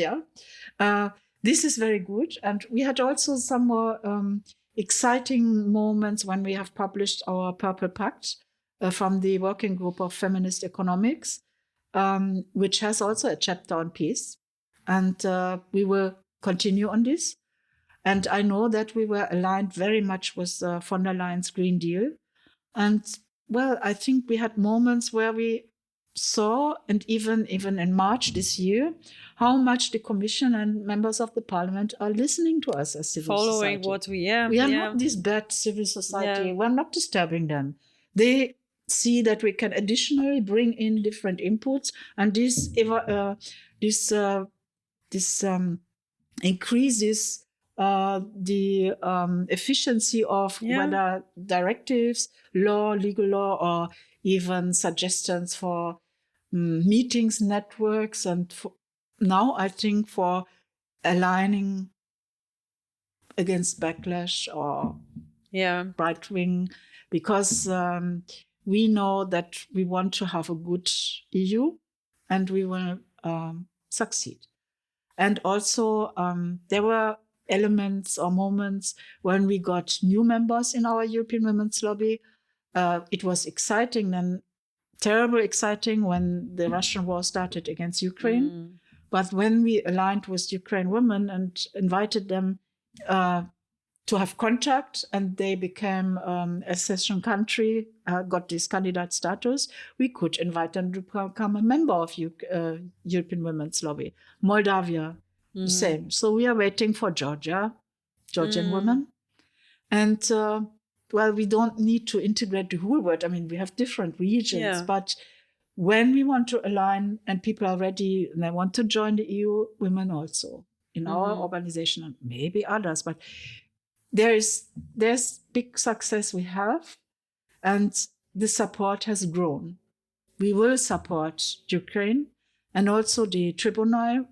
This is very good. And we had also some more exciting moments when we have published our Purple Pact from the Working Group of Feminist Economics, which has also a chapter on peace. And we will continue on this. And I know that we were aligned very much with von der Leyen's Green Deal. And, well, I think we had moments where we saw, and even in March this year, how much the Commission and members of the Parliament are listening to us as civil society. Following what we are. We are not this bad civil society. We're not disturbing them. They see that we can additionally bring in different inputs, and this increases the efficiency of whether directives, legal law, or even suggestions for meetings, networks, and now I think for aligning against backlash or right wing, because we know that we want to have a good EU and we will succeed. And also there were elements or moments when we got new members in our European Women's Lobby. It was exciting, then terrible exciting when the Russian war started against Ukraine. But when we aligned with Ukraine women and invited them to have contact, and they became a session country, got this candidate status, we could invite them to become a member of European Women's Lobby. Moldavia, the same. So we are waiting for Georgian women. And we don't need to integrate the whole world. I mean, we have different regions, but when we want to align and people are ready and they want to join the EU, women also in our organization and maybe others, but there's big success we have, and the support has grown. We will support Ukraine and also the tribunal,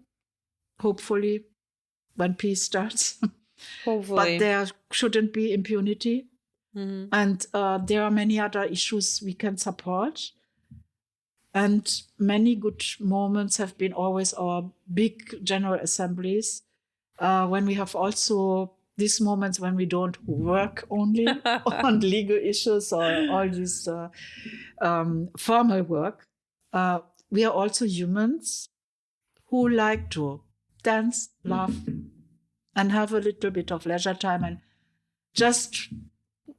hopefully, when peace starts. Hopefully. But there shouldn't be impunity. And there are many other issues we can support. And many good moments have been always our big general assemblies, when we have also these moments when we don't work only on legal issues or all this formal work. We are also humans who like to dance, laugh, and have a little bit of leisure time. And just,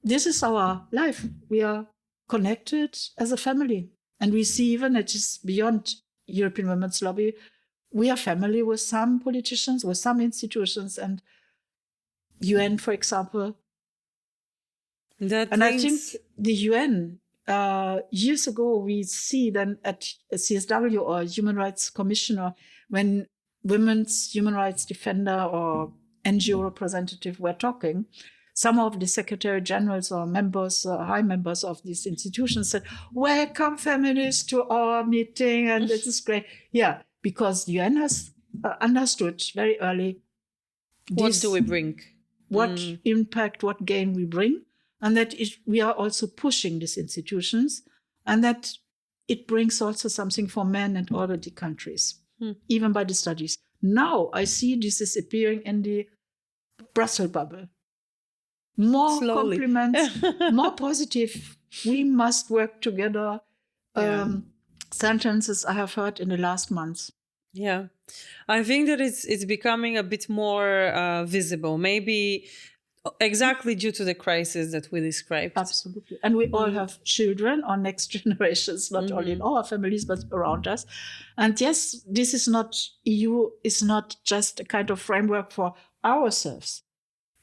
this is our life. We are connected as a family. And we see even it is beyond European Women's Lobby. We are family with some politicians, with some institutions, and UN, for example. I think the UN, years ago, we see then at CSW or Human Rights Commissioner, when women's human rights defender or NGO representative were talking, some of the secretary generals or members, high members of these institutions said, "Welcome, feminists, to our meeting," and this is great. Yeah, because the UN has understood very early what do we bring, what impact, what gain we bring, and that we are also pushing these institutions, and that it brings also something for men and all of the countries, even by the studies. Now I see this is appearing in the Brussels bubble. More slowly. Compliments, more positive. We must work together. Sentences I have heard in the last months. Yeah, I think that it's becoming a bit more visible. Maybe exactly due to the crisis that we described. Absolutely, and we all have children or next generations, not only in our families but around us. And yes, this is not EU. Is not just a kind of framework for ourselves.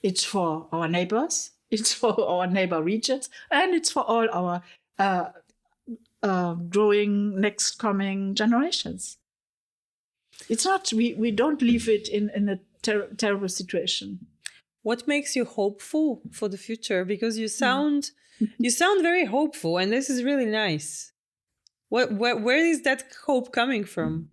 It's for our neighbors, it's for our neighbor regions, and it's for all our growing, next coming generations. It's not, we don't leave it in a terrible situation. What makes you hopeful for the future? Because you sound very hopeful, and this is really nice. Where is that hope coming from?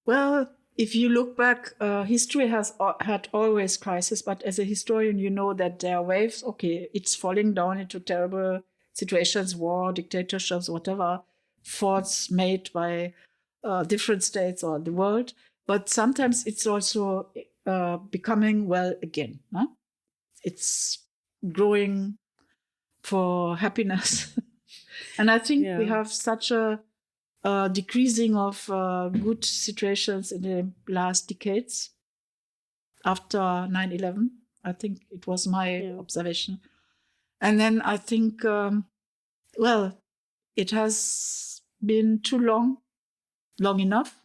Well, if you look back, history has had always crisis, but as a historian, you know that there are waves. Okay, it's falling down into terrible situations, war, dictatorships, whatever, faults made by different states or the world. But sometimes it's also becoming well again. Huh? It's growing for happiness. And I think we have such a decreasing of good situations in the last decades after 9/11. I think it was my observation. And then I think, it has been too long enough.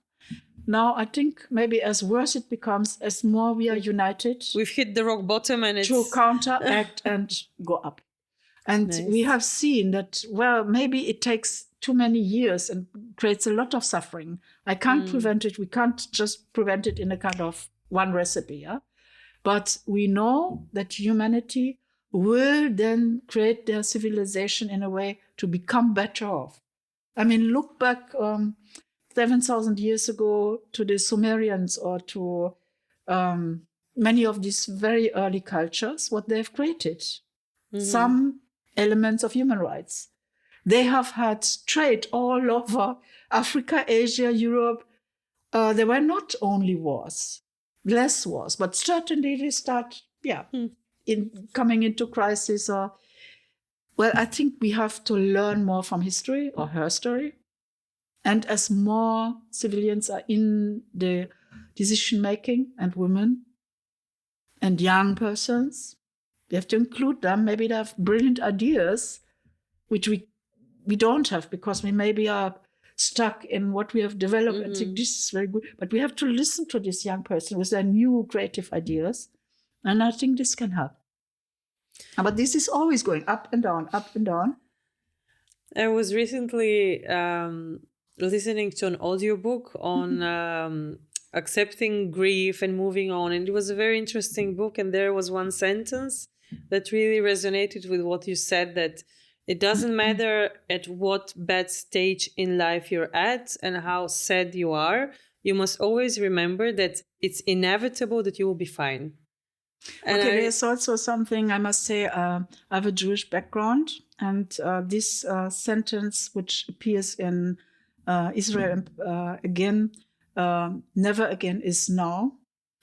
Now I think maybe as worse it becomes, as more we are united. We've hit the rock bottom and it's... to counteract and go up. And we have seen that, maybe it takes too many years and creates a lot of suffering. I can't prevent it. We can't just prevent it in a kind of one recipe. Yeah? But we know that humanity will then create their civilization in a way to become better off. I mean, look back 7,000 years ago to the Sumerians or to many of these very early cultures, what they've created. Some elements of human rights. They have had trade all over Africa, Asia, Europe. There were not only wars, less wars, but certainly they start, in coming into crisis. Well, I think we have to learn more from history or her story. And as more civilians are in the decision making, and women and young persons, we have to include them. Maybe they have brilliant ideas, which we don't have because we maybe are stuck in what we have developed and think this is very good. But we have to listen to this young person with their new creative ideas. And I think this can help. But this is always going up and down, up and down. I was recently listening to an audiobook on accepting grief and moving on. And it was a very interesting book. And there was one sentence that really resonated with what you said, that it doesn't matter at what bad stage in life you're at and how sad you are. You must always remember that it's inevitable that you will be fine. And there's also something I must say. I have a Jewish background, and this sentence, which appears in Israel again, never again is now,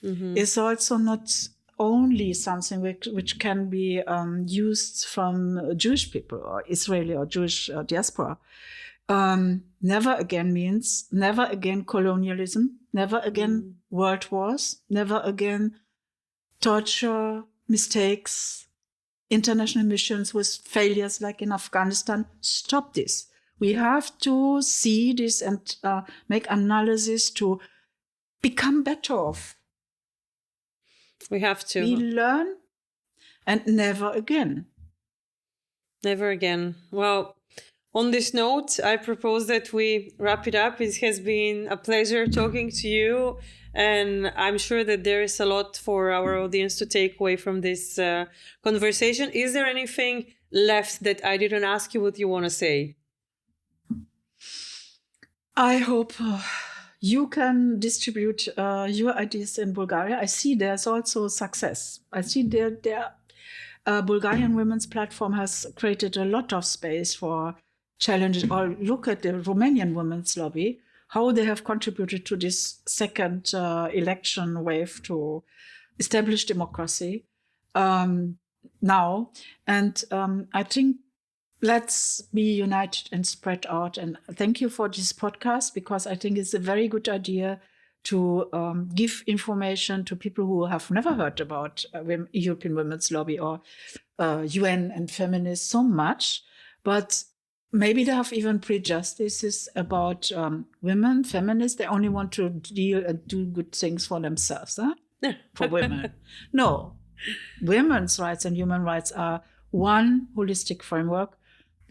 is also not only something which can be used from Jewish people or Israeli or Jewish diaspora. Never again means never again colonialism, never again world wars, never again torture, mistakes, international missions with failures like in Afghanistan. Stop this. We have to see this and make analysis to become better off. We have to. We learn and never again. Never again. Well, on this note, I propose that we wrap it up. It has been a pleasure talking to you. And I'm sure that there is a lot for our audience to take away from this conversation. Is there anything left that I didn't ask you what you want to say? I hope you can distribute your ideas in Bulgaria. I see there's also success. I see there Bulgarian Women's Platform has created a lot of space for challenges. Or look at the Romanian Women's Lobby, how they have contributed to this second election wave to establish democracy now. And I think let's be united and spread out. And thank you for this podcast, because I think it's a very good idea to give information to people who have never heard about European Women's Lobby or UN and Feminist so much. But maybe they have even prejudices about women, feminists. They only want to deal and do good things for themselves, for women. No, women's rights and human rights are one holistic framework.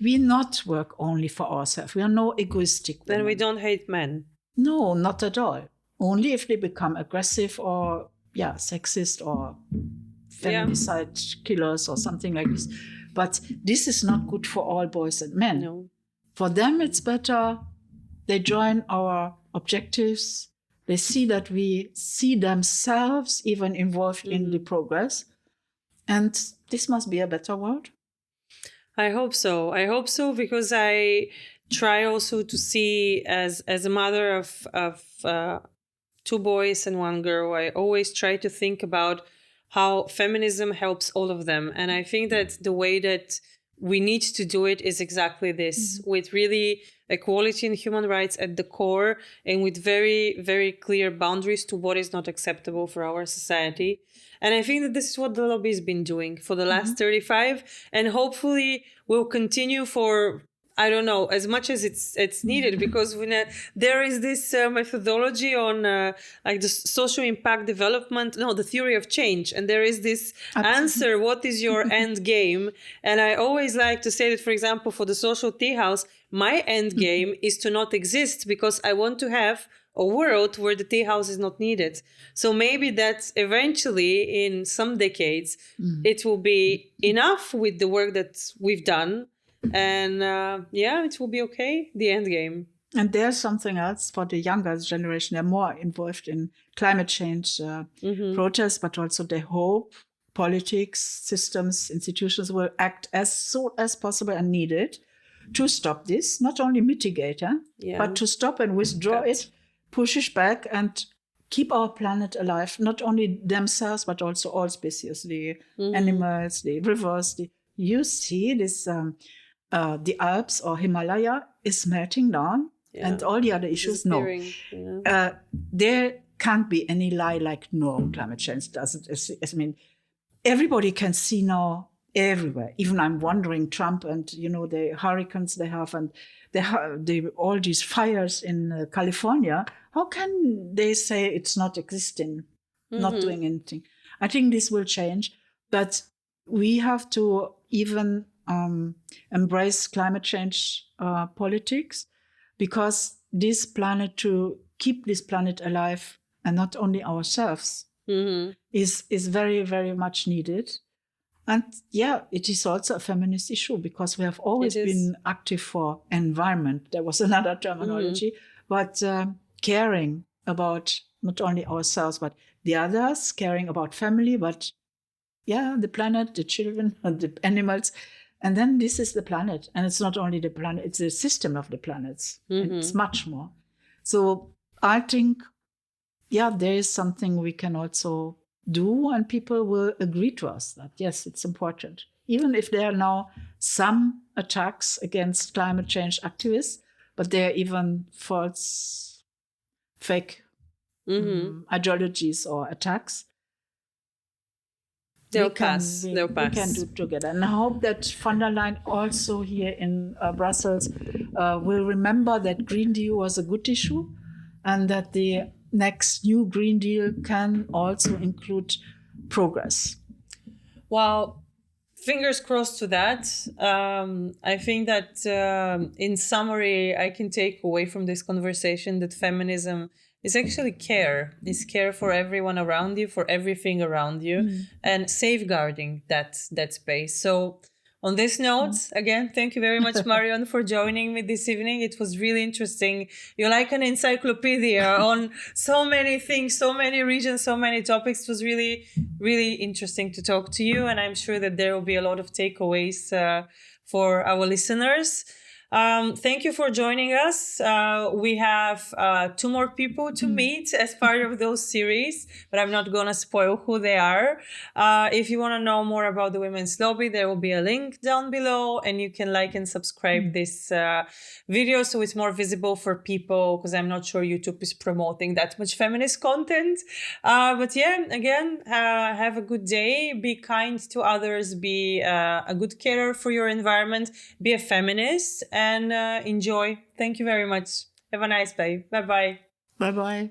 We not work only for ourselves. We are no egoistic women. Then we don't hate men. No, not at all. Only if they become aggressive or sexist or feminicide killers or something like this. But this is not good for all boys and men. No. For them, it's better. They join our objectives. They see that we see themselves even involved in the progress. And this must be a better world. I hope so. I hope so, because I try also to see as a mother of two boys and one girl, I always try to think about how feminism helps all of them. And I think that the way that we need to do it is exactly this, with really equality and human rights at the core, and with very, very clear boundaries to what is not acceptable for our society. And I think that this is what the lobby has been doing for the last 35, and hopefully will continue for, I don't know, as much as it's needed, because there is this methodology on like the social impact development, the theory of change. And there is this answer, what is your end game? And I always like to say that, for example, for the social tea house, my end game is to not exist, because I want to have a world where the tea house is not needed. So maybe that eventually in some decades, it will be enough with the work that we've done. And it will be okay, the end game. And there's something else for the younger generation. They're more involved in climate change protests, but also they hope politics, systems, institutions will act as soon as possible and needed to stop this, not only mitigate, but to stop and withdraw it, push it back and keep our planet alive, not only themselves, but also all species, the animals, the rivers. You see this, the Alps or Himalaya is melting down and all the other issues, no. There can't be any lie like, no, climate change doesn't. I mean, everybody can see now everywhere. Even I'm wondering, Trump and, the hurricanes they have and all these fires in California, how can they say it's not existing, not doing anything? I think this will change, but we have to even embrace climate change politics, because this planet, to keep this planet alive, and not only ourselves, is very, very much needed. And it is also a feminist issue, because we have always been active for environment. There was another terminology, but caring about not only ourselves, but the others, caring about family, but the planet, the children, and the animals. And then this is the planet. And it's not only the planet, it's the system of the planets. It's much more. So I think, there is something we can also do, and people will agree to us that, yes, it's important. Even if there are now some attacks against climate change activists, but there are even false, fake ideologies or attacks. They'll pass. We can do together. And I hope that von der Leyen also here in Brussels will remember that Green Deal was a good issue, and that the next new Green Deal can also include progress. Well, fingers crossed to that. I think that in summary, I can take away from this conversation that feminism is actually care. It's care for everyone around you, for everything around you, and safeguarding that space. So on this note, again, thank you very much, Marion, for joining me this evening. It was really interesting. You're like an encyclopedia on so many things, so many regions, so many topics. It was really, really interesting to talk to you. And I'm sure that there will be a lot of takeaways for our listeners. Thank you for joining us. We have 2 more people to meet as part of those series, but I'm not going to spoil who they are. If you want to know more about the Women's Lobby, there will be a link down below, and you can like and subscribe this video so it's more visible for people, because I'm not sure YouTube is promoting that much feminist content. But again, have a good day. Be kind to others. Be a good carer for your environment. Be a feminist. And enjoy. Thank you very much. Have a nice day. Bye-bye. Bye-bye.